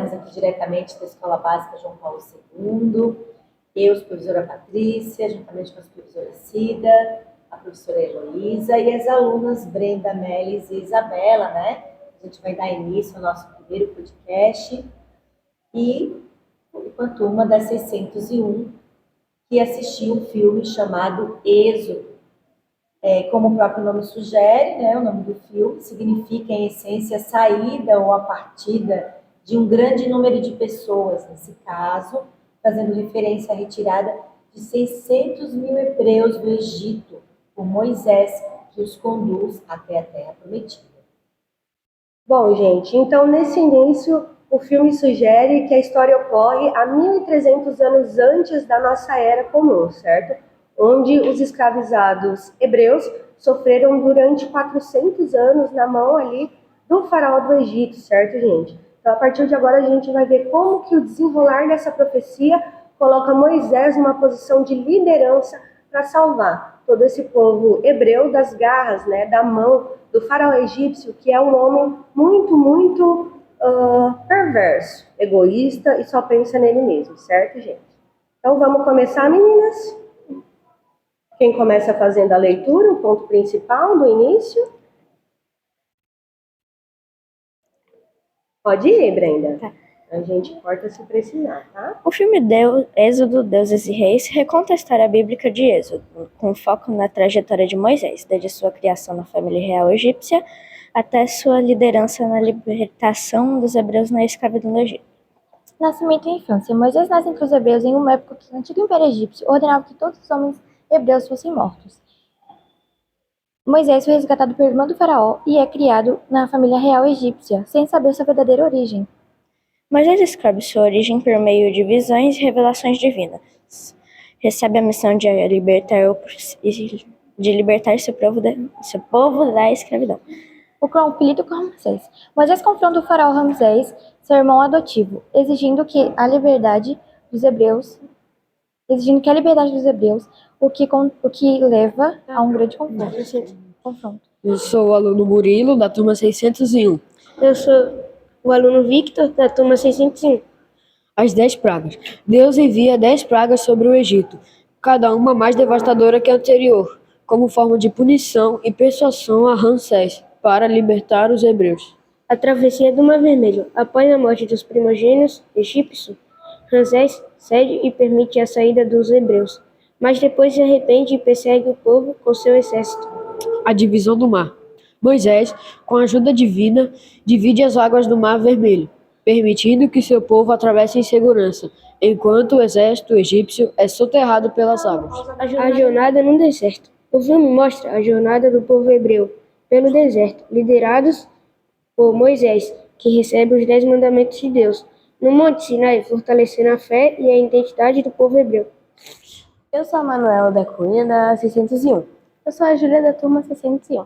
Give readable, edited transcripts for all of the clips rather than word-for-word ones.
mas aqui diretamente da Escola Básica João Paulo II. Eu, a professora Patrícia, juntamente com a professora Cida, a professora Heloísa e as alunas Brenda, Melis e Isabela, né? A gente vai dar início ao nosso primeiro podcast e com a turma da 601, que assistiu um filme chamado Êxodo. Como o próprio nome sugere, né, o nome do filme significa, em essência, a saída ou a partida de um grande número de pessoas, nesse caso, fazendo referência à retirada de 600 mil hebreus do Egito, por Moisés, que os conduz até a Terra Prometida. Bom, gente, então nesse início, o filme sugere que a história ocorre há 1.300 anos antes da nossa era comum, certo? Onde os escravizados hebreus sofreram durante 400 anos na mão ali do faraó do Egito, certo, gente? Então, a partir de agora, a gente vai ver como que o desenrolar dessa profecia coloca Moisés numa posição de liderança para salvar todo esse povo hebreu das garras, né, da mão do faraó egípcio, que é um homem muito perverso, egoísta e só pensa nele mesmo, certo, gente? Então, vamos começar, meninas? Quem começa fazendo a leitura, o ponto principal do início? Pode ir, Brenda. Tá. A gente corta se precisar, tá? O filme Êxodo, Deuses e Reis reconta a história bíblica de Êxodo, com foco na trajetória de Moisés, desde sua criação na família real egípcia até sua liderança na libertação dos hebreus na escravidão do Egito. Nascimento e infância. Moisés nasce entre os hebreus em uma época que o antigo Império Egípcio ordenava que todos os homens hebreus fossem mortos. Moisés foi resgatado pelo irmão do faraó e é criado na família real egípcia, sem saber sua verdadeira origem. Moisés descobre sua origem por meio de visões e revelações divinas. Recebe a missão de libertar seu povo da escravidão. O conflito com Ramsés. Moisés confronta o faraó Ramsés, seu irmão adotivo, exigindo que a liberdade dos hebreus, o que leva a um grande confronto. Eu sou o aluno Murilo, da turma 601. Eu sou o aluno Victor, da turma 601. As 10 pragas. Deus envia 10 pragas sobre o Egito, cada uma mais devastadora que a anterior, como forma de punição e persuasão a Ramsés para libertar os hebreus. A travessia do Mar Vermelho. Após a morte dos primogênitos egípcios, Ramsés cede e permite a saída dos hebreus, mas depois se arrepende e persegue o povo com seu exército. A divisão do mar. Moisés, com a ajuda divina, divide as águas do Mar Vermelho, permitindo que seu povo atravesse em segurança, enquanto o exército egípcio é soterrado pelas águas. A jornada no deserto. O filme mostra a jornada do povo hebreu pelo deserto, liderados por Moisés, que recebe os 10 mandamentos de Deus, no Monte Sinai, fortalecendo a fé e a identidade do povo hebreu. Eu sou a Manuela da Cunha, da 601. Eu sou a Júlia, da turma 601.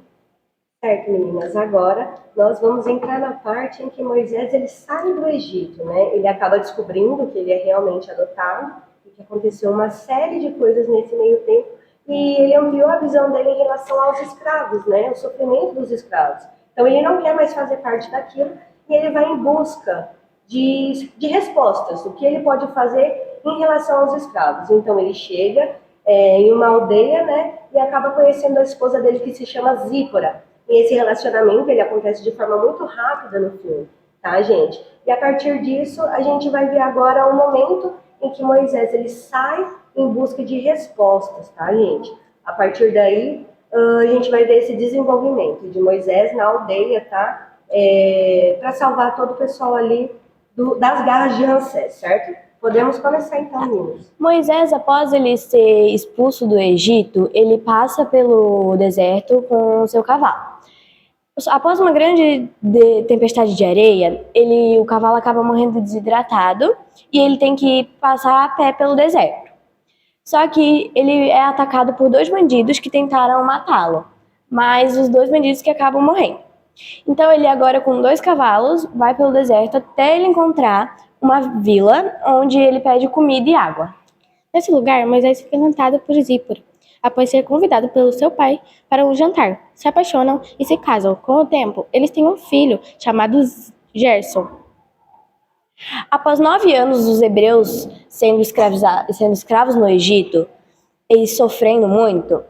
Certo, meninas. Agora nós vamos entrar na parte em que Moisés ele sai do Egito, né? Ele acaba descobrindo que ele é realmente adotado e que aconteceu uma série de coisas nesse meio tempo e ele ampliou a visão dele em relação aos escravos, né? O sofrimento dos escravos. Então ele não quer mais fazer parte daquilo e ele vai em busca de respostas, o que ele pode fazer em relação aos escravos. Então ele chega em uma aldeia, né? E acaba conhecendo a esposa dele, que se chama Zípora. E esse relacionamento, ele acontece de forma muito rápida no filme, tá, gente? E a partir disso, a gente vai ver agora o momento em que Moisés, ele sai em busca de respostas, tá, gente? A partir daí, a gente vai ver esse desenvolvimento de Moisés na aldeia, tá? Para salvar todo o pessoal ali das garras de Ramsés, certo? Podemos começar então, meninas. Moisés, após ele ser expulso do Egito, ele passa pelo deserto com o seu cavalo. Após uma grande tempestade de areia, o cavalo acaba morrendo desidratado e ele tem que passar a pé pelo deserto. Só que ele é atacado por 2 bandidos que tentaram matá-lo, mas os 2 bandidos que acabam morrendo. Então ele agora, com 2 cavalos, vai pelo deserto até ele encontrar uma vila onde ele pede comida e água. Nesse lugar, Moisés fica encantado por Zípora, após ser convidado pelo seu pai para um jantar. Se apaixonam e se casam. Com o tempo, eles têm um filho chamado Gerson. Após 9 anos dos hebreus sendo escravos no Egito, eles sofrendo muito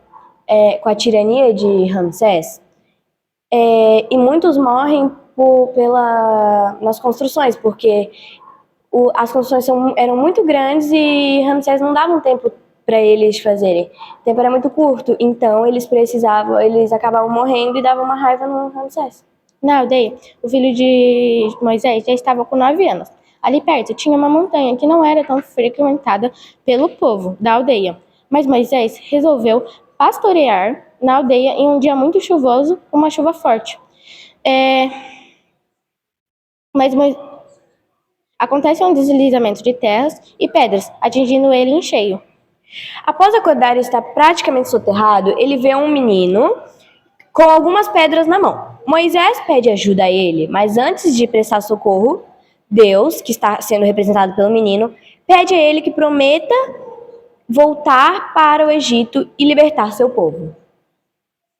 com a tirania de Ramsés, e muitos morrem nas construções, porque as construções eram muito grandes e Ramsés não dava um tempo para eles fazerem. O tempo era muito curto, então eles acabavam morrendo e davam uma raiva no Ramsés. Na aldeia, o filho de Moisés já estava com 9 anos. Ali perto tinha uma montanha que não era tão frequentada pelo povo da aldeia. Mas Moisés resolveu pastorear na aldeia em um dia muito chuvoso, uma chuva forte. Acontece um deslizamento de terras e pedras, atingindo ele em cheio. Após acordar e estar praticamente soterrado, ele vê um menino com algumas pedras na mão. Moisés pede ajuda a ele, mas antes de prestar socorro, Deus, que está sendo representado pelo menino, pede a ele que prometa voltar para o Egito e libertar seu povo.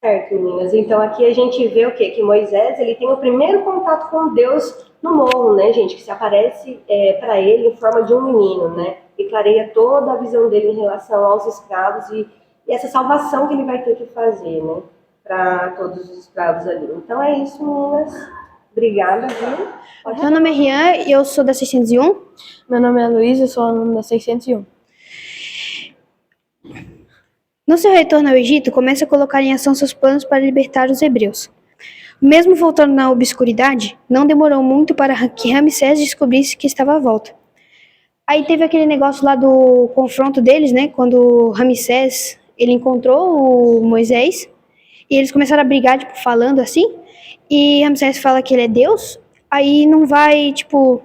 Certo, meninas. Então aqui a gente vê o quê? Que Moisés, ele tem o primeiro contato com Deus no morro, né, gente? Que se aparece para ele em forma de um menino, né? E clareia toda a visão dele em relação aos escravos e essa salvação que ele vai ter que fazer, né? Para todos os escravos ali. Então é isso, meninas. Obrigada, viu? Meu nome é Rian e eu sou da 601. Meu nome é Luiz, eu sou aluno da 601. No seu retorno ao Egito, começa a colocar em ação seus planos para libertar os hebreus. Mesmo voltando na obscuridade, não demorou muito para que Ramsés descobrisse que estava à volta. Aí teve aquele negócio lá do confronto deles, né? Quando Ramsés, ele encontrou o Moisés e eles começaram a brigar, tipo, falando assim. E Ramsés fala que ele é Deus, aí não vai, tipo...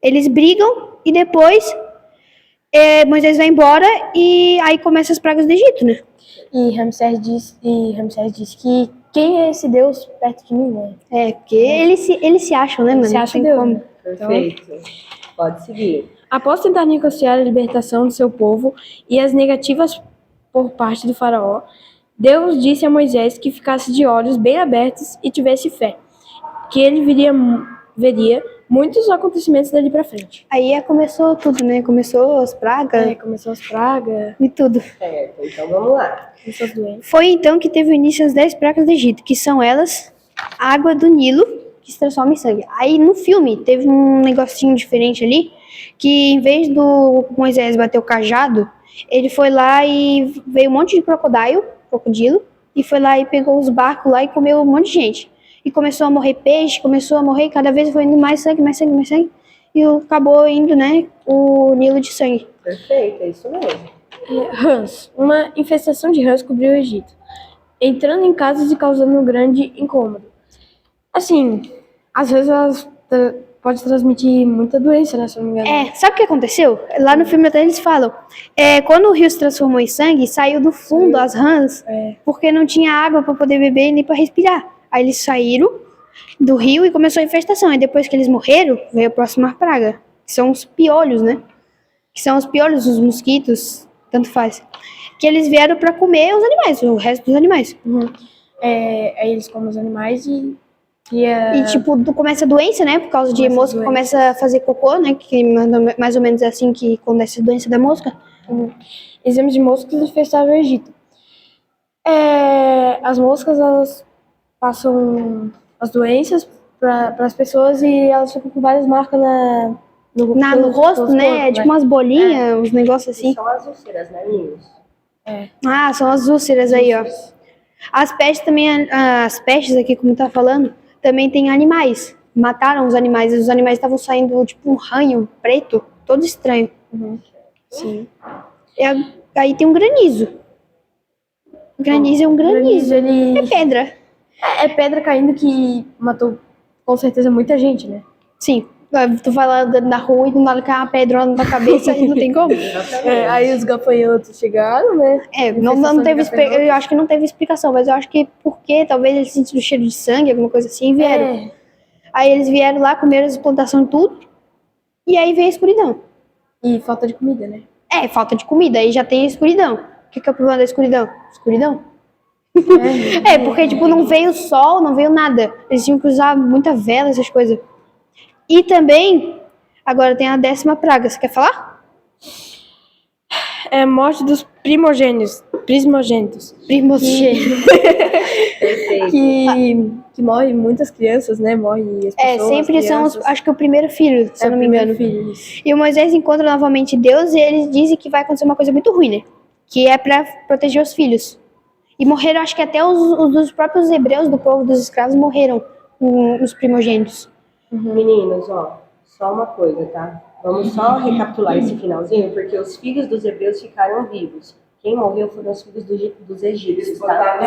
Eles brigam e depois Moisés vai embora e aí começam as pragas do Egito, né? E Ramsés diz que quem é esse Deus perto de mim, né? Porque eles se acham, né, mano? Se acham Não tem Deus, como. né? Perfeito. Pode seguir. Após tentar negociar a libertação do seu povo e as negativas por parte do faraó, Deus disse a Moisés que ficasse de olhos bem abertos e tivesse fé, que ele veria muitos acontecimentos dali pra frente. Aí começou tudo, né? Começou as pragas Começou as pragas, e tudo. Certo, então vamos lá. começou as doenças. Foi então que teve início as 10 pragas do Egito, que são elas, a água do Nilo, que se transforma em sangue. Aí no filme teve um negocinho diferente ali, que em vez do Moisés bater o cajado, ele foi lá e veio um monte de crocodilo, e foi lá e pegou os barcos lá e comeu um monte de gente. E começou a morrer peixe, começou a morrer, cada vez foi indo mais sangue, e acabou indo, né, o Nilo de sangue. Perfeito, é isso mesmo. Rãs. Uma infestação de rãs cobriu o Egito, entrando em casas e causando um grande incômodo. Assim, às vezes elas podem transmitir muita doença, né, se eu não me engano. Sabe o que aconteceu? Lá no filme até eles falam, quando o rio se transformou em sangue, saiu do fundo as rãs, porque não tinha água para poder beber nem para respirar. Aí eles saíram do rio e começou a infestação. E depois que eles morreram, veio a próxima praga, que são os piolhos, né? Que são os piolhos, os mosquitos, tanto faz. Que eles vieram para comer os animais, o resto dos animais. Aí eles comem os animais e cria... E tipo, começa a doença, né? Por causa de Começa a mosca, doença. começa a fazer cocô, né? Que mais ou menos é assim que acontece a doença da mosca. Exames de moscas infestaram o Egito. As moscas, elas passam as doenças para as pessoas e elas ficam com várias marcas No rosto, né? É tipo umas bolinhas, uns negócios assim. São as úlceras, né, meninos? Ah, são as úlceras aí, ó. As pestes também, as pestes aqui, como tá falando, também tem animais. Mataram os animais estavam saindo tipo um ranho preto, todo estranho. Sim. Aí tem um granizo. Granizo é um granizo. Ele É pedra. é pedra caindo que matou com certeza muita gente, né? Sim. Tu vai lá andando na rua e do nada cai uma pedrona na cabeça e não tem como. Aí os gafanhotos chegaram, né? Não teve eu acho que não teve explicação, mas eu acho que porque talvez eles sentiram o cheiro de sangue, alguma coisa assim, e vieram. Aí eles vieram lá, comeram as plantações tudo, e aí veio a escuridão. E falta de comida, né? Falta de comida, aí já tem a escuridão. O que é o problema da escuridão? Escuridão? Porque tipo, não veio sol, não veio nada. Eles tinham que usar muita vela, essas coisas. E também, Agora tem a 10ª praga. Você quer falar? É morte dos primogênitos. Primogênitos. Perfeito. Que morre muitas crianças, né? Morre as pessoas, Sempre são, crianças. acho que o primeiro filho, se eu não me engano. Filhos. E o Moisés encontra novamente Deus e eles dizem que vai acontecer uma coisa muito ruim, né? Que é pra proteger os filhos. E morreram, acho que até os próprios hebreus do povo dos escravos morreram, os primogênitos. Meninos, ó, só uma coisa, tá? Vamos só recapitular esse finalzinho, porque os filhos dos hebreus ficaram vivos. Quem morreu foram os filhos dos egípcios, tá?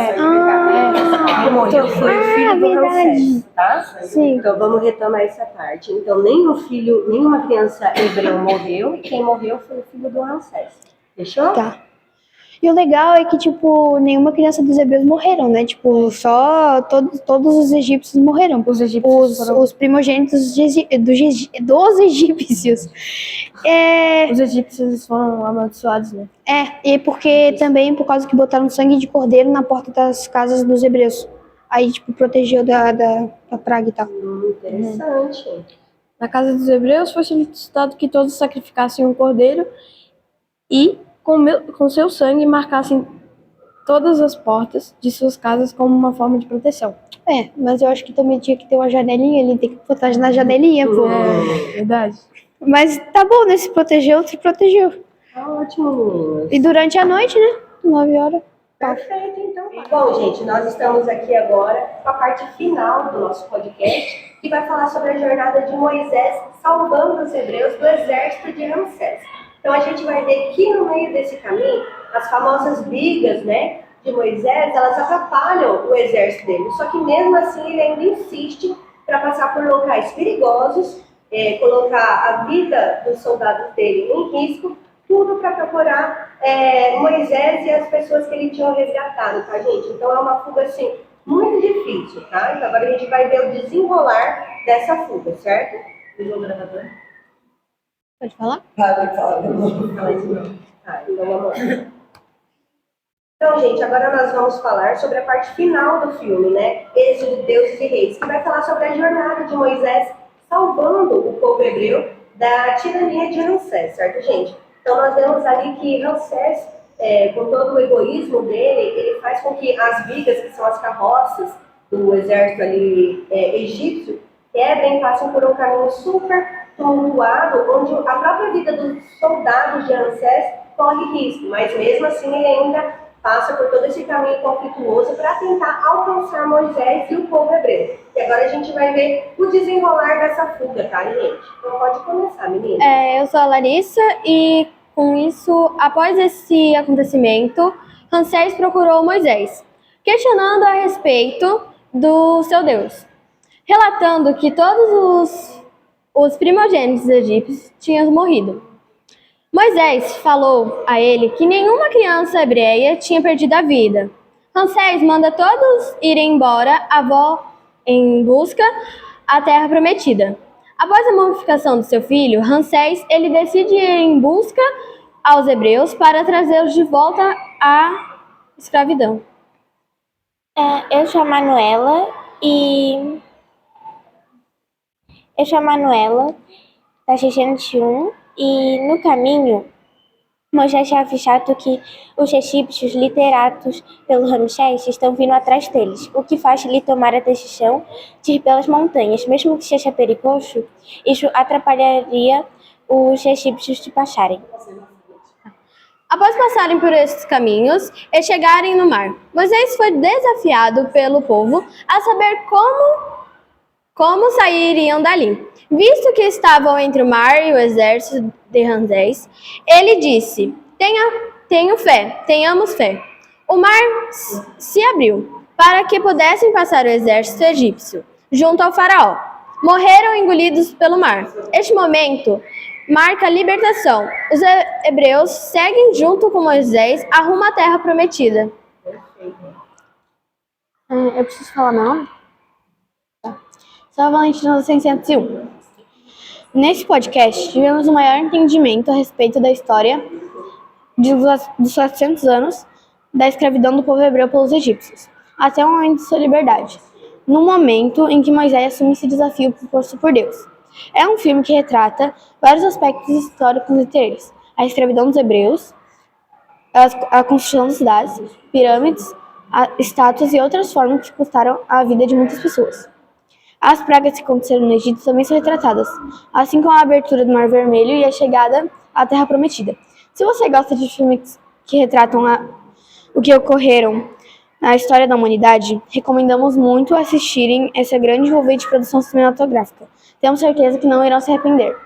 Quem morreu foi o filho do Ramsés, tá? Sim. Então vamos retomar essa parte. Então nenhuma criança hebreu morreu, e quem morreu foi o filho do Ramsés. Fechou? Tá. E o legal é que, tipo, nenhuma criança dos hebreus morreram, né? Tipo, só todos os egípcios morreram. Os egípcios foram... Os primogênitos dos egípcios. Os egípcios foram amaldiçoados, né? E porque também, por causa que botaram sangue de cordeiro na porta das casas dos hebreus. Aí, tipo, protegeu da praga e tal. Interessante. Na casa dos hebreus foi solicitado que todos sacrificassem um cordeiro e com seu sangue marcassem todas as portas de suas casas como uma forma de proteção. Mas eu acho que também tinha que ter uma janelinha ali, tem que botar na janelinha, pô. Verdade. Mas tá bom, né? Se protegeu, se protegeu. Tá ótimo, meninos. E durante a noite, né? 9 horas. Perfeito, então. Bom, gente, nós estamos aqui agora com a parte final do nosso podcast, que vai falar sobre a jornada de Moisés salvando os hebreus do exército de Ramsés. Então a gente vai ver que no meio desse caminho, as famosas brigas, né, de Moisés, elas atrapalham o exército dele. Só que mesmo assim ele ainda insiste para passar por locais perigosos, colocar a vida dos soldados dele em risco, tudo para procurar Moisés e as pessoas que ele tinha resgatado, tá, gente? Então é uma fuga, assim, muito difícil, tá? Então agora a gente vai ver o desenrolar dessa fuga, certo? Ligou o gravador? Pode falar? Pode falar. Tá, então vamos lá. Então, gente, agora nós vamos falar sobre a parte final do filme, né? Êxodo, Deuses e Reis, que vai falar sobre a jornada de Moisés salvando o povo hebreu da tirania de Ramsés, certo, gente? Então, nós vemos ali que Ramsés, com todo o egoísmo dele, ele faz com que as vigas, que são as carroças do exército ali egípcio, quebrem e passem por um caminho super tumultuado, onde a própria vida dos soldados de Ramsés corre risco, mas mesmo assim ele ainda passa por todo esse caminho conflituoso para tentar alcançar Moisés e o povo hebreu. E agora a gente vai ver o desenrolar dessa fuga, tá, gente? Então pode começar, menina. Eu sou a Larissa e, com isso, após esse acontecimento, Ramsés procurou Moisés, questionando a respeito do seu Deus, relatando que todos os primogênitos egípcios tinham morrido. Moisés falou a ele que nenhuma criança hebreia tinha perdido a vida. Ramsés manda todos irem embora em busca da terra prometida. Após a mumificação do seu filho, Ramsés ele decide ir em busca aos hebreus para trazê-los de volta à escravidão. Eu sou a Manuela, da X101, e no caminho, Moisés tinha avisado que os egípcios liderados pelo Ramsés estão vindo atrás deles, o que faz lhe tomar a decisão de ir pelas montanhas. Mesmo que seja perigoso, isso atrapalharia os egípcios de passarem. Após passarem por esses caminhos e chegarem no mar, Moisés foi desafiado pelo povo a saber como sairiam dali. Visto que estavam entre o mar e o exército de Ramsés, ele disse: tenhamos fé. O mar se abriu para que pudessem passar o exército egípcio junto ao faraó. Morreram engolidos pelo mar. Este momento marca a libertação. Os hebreus seguem junto com Moisés rumo à terra prometida. Eu preciso falar meu nome? Tá. Sou a Valentina 601. Nesse podcast, tivemos um maior entendimento a respeito da história dos 400 anos da escravidão do povo hebreu pelos egípcios, até o momento de sua liberdade, no momento em que Moisés assume esse desafio proposto por Deus. É um filme que retrata vários aspectos históricos entre eles: a escravidão dos hebreus, a construção das cidades, pirâmides, estátuas e outras formas que custaram a vida de muitas pessoas. As pragas que aconteceram no Egito também são retratadas, assim como a abertura do Mar Vermelho e a chegada à Terra Prometida. Se você gosta de filmes que retratam o que ocorreram na história da humanidade, recomendamos muito assistirem essa grande envolvente produção cinematográfica. Temos certeza que não irão se arrepender.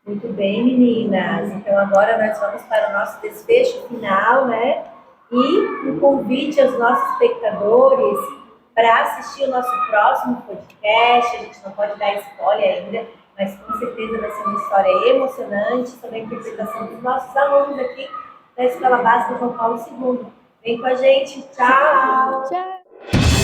Muito bem, meninas. Então agora nós vamos para o nosso desfecho final, né? E um convite aos nossos espectadores para assistir o nosso próximo podcast. A gente não pode dar spoiler ainda, mas com certeza vai ser uma história emocionante sobre a interpretação dos nossos alunos aqui da Escola Básica João Paulo II. Vem com a gente. Tchau! Tchau!